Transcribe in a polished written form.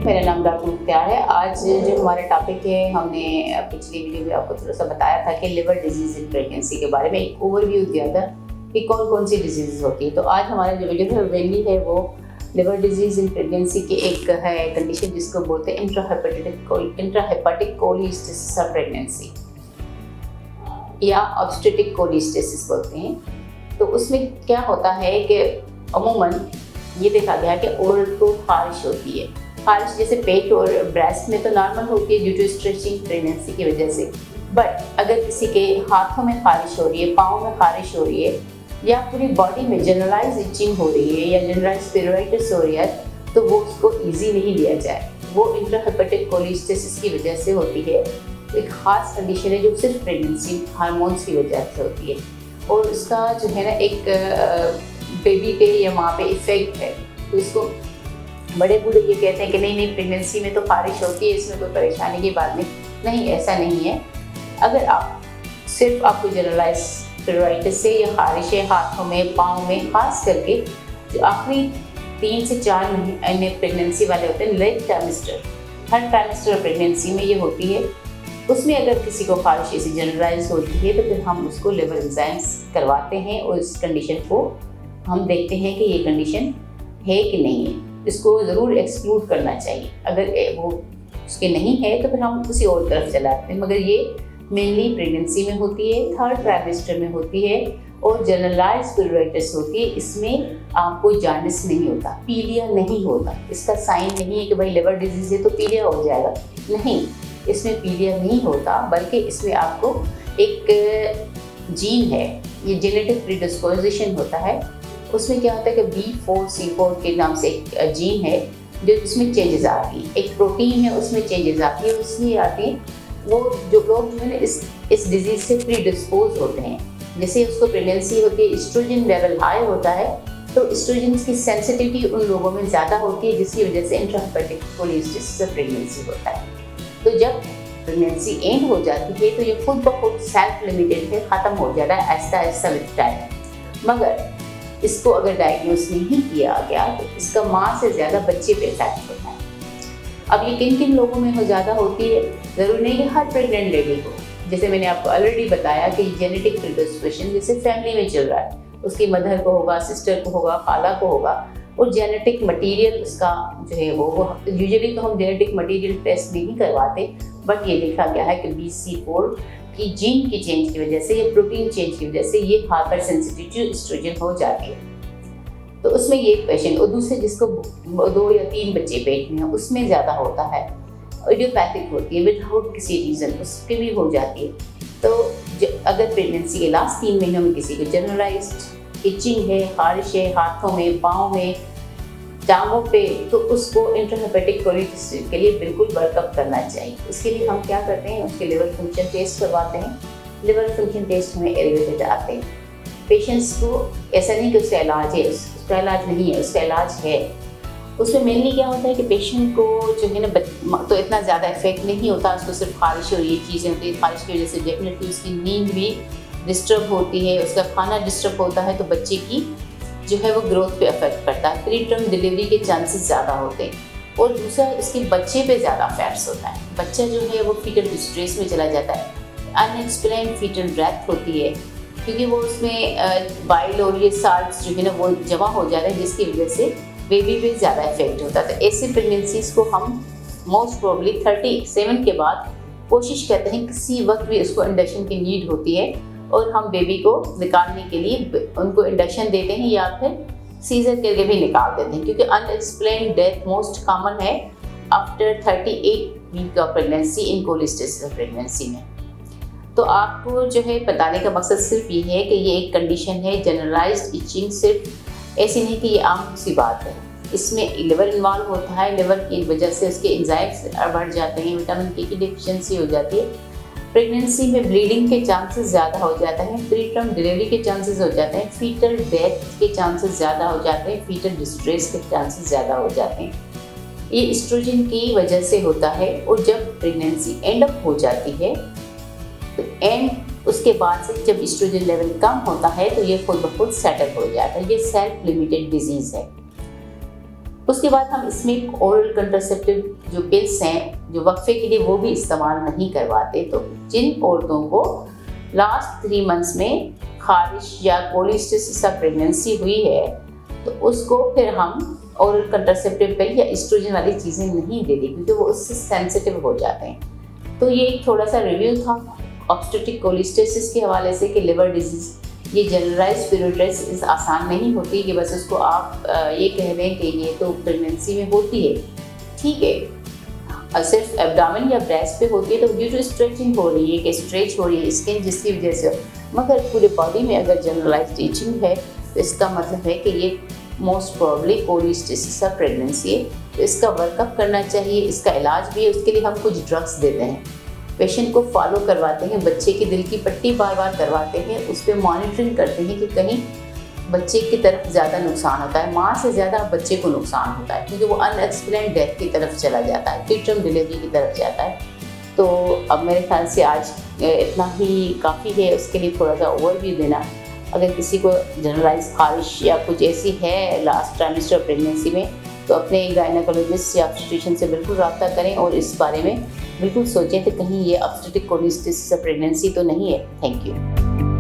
मेरा नाम डॉक्टर मुख्तार है। आज जो हमारा टॉपिक है, हमने पिछली वीडियो में आपको थोड़ा सा बताया था कि लिवर डिजीज़ इन प्रेगनेंसी के बारे में एक ओवरव्यू दिया था कि कौन कौन सी डिजीज़ होती है। तो आज हमारा जो वीडियो है मेनली है वो लिवर डिजीज़ इन प्रेगनेंसी की एक है कंडीशन जिसको बोलते हैं इंट्राहेपेटिक कोलिस्टेसिस ऑफ प्रेगनेंसी या ऑब्स्टेट्रिक कोलिस्टेसिस बोलते हैं। तो उसमें क्या होता है कि अमूमन ये देखा गया कि औरत को खारिश होती है। खारिश जैसे पेट और ब्रेस्ट में तो नॉर्मल होती है ड्यू टू स्ट्रेचिंग प्रेगनेंसी की वजह से, बट अगर किसी के हाथों में खारिश हो रही है, पाँव में खारिश हो रही है या पूरी बॉडी में जनरलाइज इचिंग हो रही है या जनरलाइज पिरोराइटिस हो रही है, तो वो उसको ईजी नहीं लिया जाए। वो इंट्राहेपेटिक कोलिस्टेसिस की वजह से होती है। एक ख़ास कंडीशन है जो सिर्फ प्रेगनेंसी हार्मोन्स की वजह से होती है और उसका जो है ना एक बेबी पे या माँ पे इफ़ेक्ट है। तो इसको बड़े बूढ़े ये कहते हैं कि नहीं प्रेगनेंसी में तो खारिश होती है, इसमें कोई परेशानी की बात नहीं, ऐसा नहीं है। अगर आप सिर्फ आपको जनरलाइज पिरोराइटिस से या खारिश है हाथों में, पाँव में, खास करके जो आखिरी 3 से 4 महीने प्रेगनेंसी वाले होते हैं, लेट ट्राइमेस्टर, हर ट्राइमेस्टर प्रेगनेंसी में ये होती है, उसमें अगर किसी को खारिश ऐसी जनरलाइज होती है तो फिर हम उसको लिवर एंजाइम्स करवाते हैं और उस कंडीशन को हम देखते हैं कि ये कंडीशन है कि नहीं है। इसको ज़रूर एक्सक्लूड करना चाहिए। अगर वो उसके नहीं है तो फिर हम किसी और तरफ चलाते हैं, मगर ये मेनली प्रेगनेंसी में होती है, 3rd ट्राइमेस्टर में होती है और जनरलाइज पिरोराइटिस होती है। इसमें आपको जॉन्डिस नहीं होता, पीलिया नहीं होता। इसका साइन नहीं है कि भाई लिवर डिजीज़ है तो पीलिया हो जाएगा, नहीं, इसमें पीलिया नहीं होता, बल्कि इसमें आपको एक जीन है, ये जेनेटिक प्रीडिस्पोजिशन होता है। उसमें क्या होता है कि B4C4 के नाम से एक जीन है जो इसमें चेंजेस आती है, एक प्रोटीन है उसमें चेंजेस आती है, उसमें आती है वो जो लोग जो है ना इस डिजीज़ से प्रीडिस्पोज होते हैं। जैसे उसको प्रेगनेंसी होती है, एस्ट्रोजन लेवल हाई होता है, तो एस्ट्रोजन की सेंसिटिविटी उन लोगों में ज़्यादा होती है, जिसकी वजह से इंट्राहेपेटिक कोलिस्टेसिस प्रेगनेंसी होता है। तो जब प्रेगनेंसी एंड हो जाती है तो ये खुद ब खुद सेल्फ लिमिटेड है, ख़त्म हो जाता है आहिस्ता आहिस्ता विद टाइम। मगर इसको अगर डायग्नोस नहीं किया गया तो इसका माँ से ज़्यादा बच्चे पे इफेक्ट होता है। अब ये किन किन लोगों में ज़्यादा होती है, ज़रूरी नहीं कि हर प्रेग्नेंट लेडी को। जैसे मैंने आपको ऑलरेडी बताया कि जेनेटिक प्रीडिस्पोजिशन जैसे फैमिली में चल रहा है, उसकी मदर को होगा, सिस्टर को होगा, खाला को होगा, और जेनेटिक मटेरियल उसका जो है वो यूजुअली तो हम जेनेटिक मटेरियल टेस्ट नहीं करवाते, बट ये देखा गया है कि BC4 की जीन की चेंज की वजह से या प्रोटीन चेंज की वजह से ये हाइपर सेंसिटिविटी एस्ट्रोजन हो जाती है। तो उसमें ये पेशेंट, और दूसरे जिसको 2 या 3 बच्चे पेट में हैं उसमें ज़्यादा होता है, इडियोपैथिक होती है विदाउट किसी रीज़न, उसके भी हो जाती है। तो अगर प्रेगनेंसी के लास्ट 3 महीनों में किसी को जनरलाइज्ड इचिंग है, खारिश है हाथों में, पाँव में, टांगों पे, तो उसको इंट्राहेपेटिक कोलिस्टेसिस के लिए बिल्कुल वर्कअप करना चाहिए। उसके लिए हम क्या करते हैं, उसके लिवर फंक्शन टेस्ट करवाते हैं। लिवर फंक्शन टेस्ट में एलिवेटेड आते हैं। पेशेंट्स को ऐसा नहीं कि उसका इलाज है, उसका इलाज नहीं है, उसका इलाज है। उसमें मेनली क्या होता है कि पेशेंट को जो है ना तो इतना ज़्यादा इफेक्ट नहीं होता, उसको सिर्फ खारिश और ये चीज़ें होती है। खारिश की वजह से डेफिनेटली उसकी नींद भी डिस्टर्ब होती है, उसका खाना डिस्टर्ब होता है, तो बच्चे की जो है वो ग्रोथ पे अफेक्ट करता है। प्री टर्म डिलीवरी के चांसेस ज़्यादा होते हैं। और दूसरा इसके बच्चे पे ज़्यादा इफेक्ट्स होता है। बच्चा जो है वो फीटल डिस्ट्रेस में चला जाता है, अनएक्सप्लेन्ड फीटल डेथ होती है, क्योंकि वो उसमें बाइल और ये साल्ट्स जो है ना वो जमा हो जाता है, जिसकी वजह से बेबी पे ज़्यादा इफेक्ट होता है। तो ऐसे प्रेगनेंसीज को हम मोस्ट प्रोबेबली 37 के बाद कोशिश करते हैं, किसी वक्त भी उसको इंडक्शन की नीड होती है और हम बेबी को निकालने के लिए उनको इंडक्शन देते हैं या फिर सीजर करके भी निकाल देते हैं, क्योंकि अनएक्सप्लेन्ड डेथ मोस्ट कॉमन है after 38 week of pregnancy in cholestasis pregnancy में। तो आपको जो है बताने का मकसद सिर्फ ये है कि ये एक कंडीशन है, जनरलाइज्ड इचिंग, सिर्फ ऐसी नहीं कि ये आम सी बात है। इसमें लिवर इन्वॉल्व होता है, लिवर की वजह से उसके एंजाइम्स बढ़ जाते हैं, विटामिन के की डिफिशिएंसी हो जाती है, प्रेगनेंसी में ब्लीडिंग के चांसेस ज़्यादा हो जाते हैं, प्री टर्म डिलीवरी के चांसेस हो जाते हैं, फीटल डेथ के चांसेस ज़्यादा हो जाते हैं, फीटल डिस्ट्रेस के चांसेस ज़्यादा हो जाते हैं। ये एस्ट्रोजन की वजह से होता है। और जब प्रेगनेंसी एंड अप हो जाती है तो उसके बाद से जब एस्ट्रोजन लेवल कम होता है तो ये खुद ब खुद सेटल हो जाता है। ये सेल्फ लिमिटेड डिजीज़ है। उसके बाद हम इसमें ओरल कंट्रासेप्टिव जो पिल्स हैं जो वक्फे के लिए वो भी इस्तेमाल नहीं करवाते। तो जिन औरतों को लास्ट 3 मंथ्स में खारिश या पॉलीसिस्टिस प्रेगनेंसी हुई है तो उसको फिर हम ओरल कंट्रासेप्टिव पिल या एस्ट्रोजन वाली चीज़ें नहीं देते क्योंकि वो उससे सेंसिटिव हो जाते हैं। तो ये एक थोड़ा सा रिव्यू था ऑब्स्टेट्रिक कोलिस्टेसिस के हवाले से कि लिवर डिजीज़ ये जनरलाइज पीरियड्स आसान नहीं होती कि बस उसको आप ये कह दें कि ये तो प्रेगनेंसी में होती है, ठीक है, और सिर्फ एब्डामिन या ब्रेस्ट पे होती है तो ड्यू टू स्ट्रेचिंग हो रही है कि स्ट्रेच हो रही है स्किन जिसकी वजह से, मगर पूरे बॉडी में अगर जनरलाइज इचिंग है तो इसका मतलब है कि ये मोस्ट प्रॉब्ली कोलिस्टेसिस प्रेगनेंसी है। तो इसका वर्कअप करना चाहिए, इसका इलाज भी है, उसके लिए हम कुछ ड्रग्स देते हैं, पेशेंट को फॉलो करवाते हैं, बच्चे की दिल की पट्टी बार बार करवाते हैं, उस पर मॉनिटरिंग करते हैं कि कहीं बच्चे की तरफ ज़्यादा नुकसान होता है, माँ से ज़्यादा बच्चे को नुकसान होता है क्योंकि वो अनएक्सप्लेन्ड डेथ की तरफ चला जाता है, प्रीटर्म डिलीवरी की तरफ जाता है। तो अब मेरे ख्याल से आज इतना ही काफ़ी है, उसके लिए थोड़ा सा ओवरव्यू देना। अगर किसी को जनरलाइज खारिश या कुछ ऐसी है लास्ट ट्राइमेस्टर प्रेगनेंसी में तो अपने गायनेकोलॉजिस्ट या ऑब्स्टेट्रिशियन से बिल्कुल रब्ता करें और इस बारे में बिल्कुल सोचें कि कहीं ये ऑब्स्टेट्रिक कोलिस्टेसिस प्रेगनेंसी तो नहीं है। Thank you.